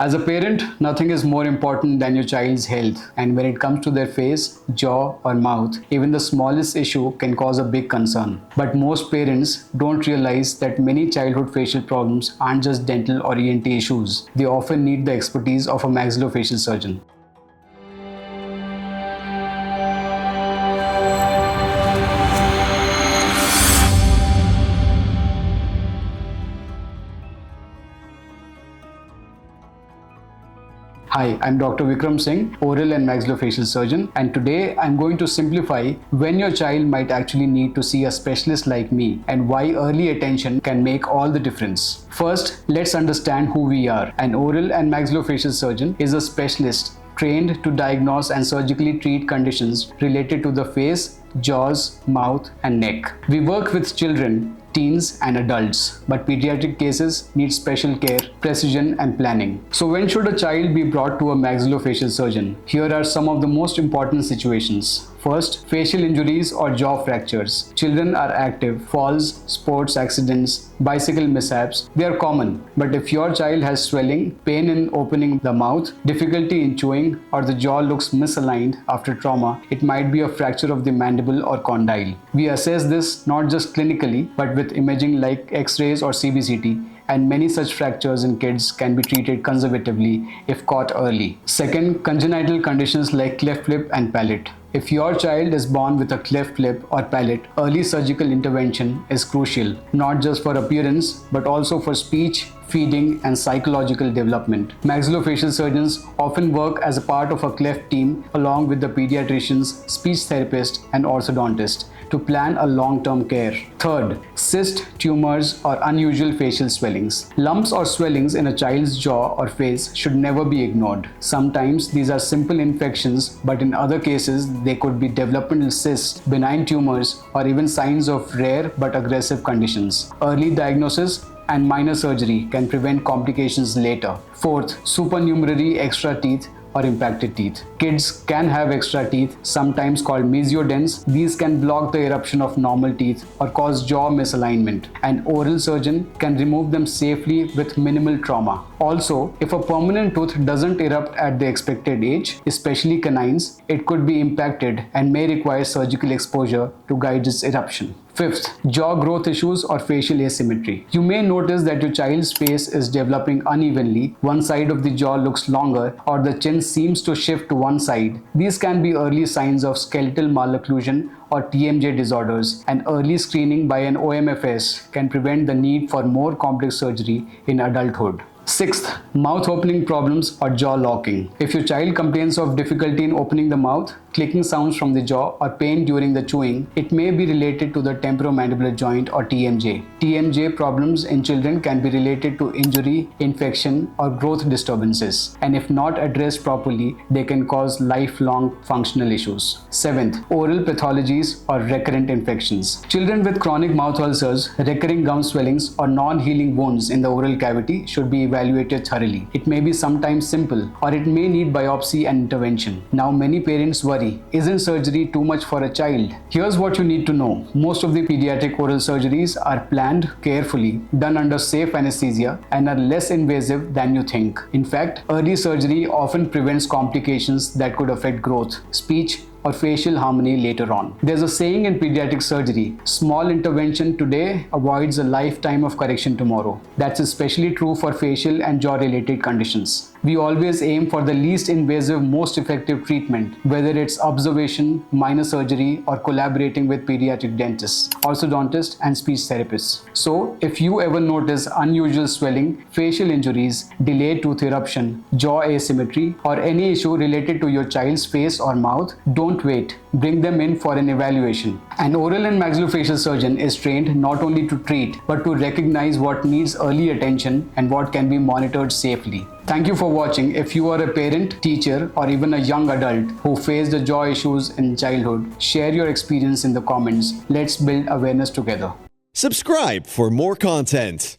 As a parent, nothing is more important than your child's health, and when it comes to their face, jaw, or mouth, even the smallest issue can cause a big concern. But most parents don't realize that many childhood facial problems aren't just dental or ENT issues. They often need the expertise of a maxillofacial surgeon. Hi, I'm Dr. Vikram Singh, Oral and Maxillofacial Surgeon, and today I'm going to simplify when your child might actually need to see a specialist like me and why early attention can make all the difference. First, let's understand who we are. An oral and maxillofacial surgeon is a specialist trained to diagnose and surgically treat conditions related to the face, jaws, mouth, and neck. We work with children, teens, and adults, but pediatric cases need special care, precision, and planning. So when should a child be brought to a maxillofacial surgeon? Here are some of the most important situations. First, facial injuries or jaw fractures. Children are active. Falls, sports accidents, bicycle mishaps, they are common. But if your child has swelling, pain in opening the mouth, difficulty in chewing, or the jaw looks misaligned after trauma, it might be a fracture of the mandible or condyle. We assess this not just clinically, but with imaging like X-rays or CBCT, and many such fractures in kids can be treated conservatively if caught early. Second, congenital conditions like cleft lip and palate. If your child is born with a cleft lip or palate, early surgical intervention is crucial, not just for appearance, but also for speech, feeding, and psychological development. Maxillofacial surgeons often work as a part of a cleft team along with the pediatricians, speech therapist, and orthodontist to plan a long-term care. Third, cysts, tumors, or unusual facial swellings. Lumps or swellings in a child's jaw or face should never be ignored. Sometimes these are simple infections, but in other cases, they could be developmental cysts, benign tumors, or even signs of rare but aggressive conditions. Early diagnosis and minor surgery can prevent complications later. Fourth, supernumerary extra teeth or impacted teeth. Kids can have extra teeth, sometimes called mesiodens. These can block the eruption of normal teeth or cause jaw misalignment. An oral surgeon can remove them safely with minimal trauma. Also, if a permanent tooth doesn't erupt at the expected age, especially canines, it could be impacted and may require surgical exposure to guide its eruption. Fifth, jaw growth issues or facial asymmetry. You may notice that your child's face is developing unevenly. One side of the jaw looks longer or the chin seems to shift to one side. These can be early signs of skeletal malocclusion or TMJ disorders, and early screening by an OMFS can prevent the need for more complex surgery in adulthood. Sixth, mouth opening problems or jaw locking. If your child complains of difficulty in opening the mouth, clicking sounds from the jaw, or pain during the chewing, it may be related to the temporomandibular joint or TMJ. TMJ problems in children can be related to injury, infection, or growth disturbances, and if not addressed properly, they can cause lifelong functional issues. Seventh, oral pathologies or recurrent infections. Children with chronic mouth ulcers, recurring gum swellings, or non-healing wounds in the oral cavity should be evaluated thoroughly. It may be sometimes simple, or it may need biopsy and intervention. Now, many parents worry, isn't surgery too much for a child? Here's what you need to know. Most of the pediatric oral surgeries are planned carefully, done under safe anesthesia, and are less invasive than you think. In fact, early surgery often prevents complications that could affect growth, speech, or facial harmony later on. There's a saying in pediatric surgery, small intervention today avoids a lifetime of correction tomorrow. That's especially true for facial and jaw-related conditions. We always aim for the least invasive, most effective treatment, whether it's observation, minor surgery, or collaborating with pediatric dentists, orthodontists, and speech therapists. So, if you ever notice unusual swelling, facial injuries, delayed tooth eruption, jaw asymmetry, or any issue related to your child's face or mouth, don't wait. Bring them in for an evaluation. An oral and maxillofacial surgeon is trained not only to treat, but to recognize what needs early attention and what can be monitored safely. Thank you for watching. If you are a parent, teacher, or even a young adult who faced the jaw issues in childhood, share your experience in the comments. Let's build awareness together. Subscribe for more content.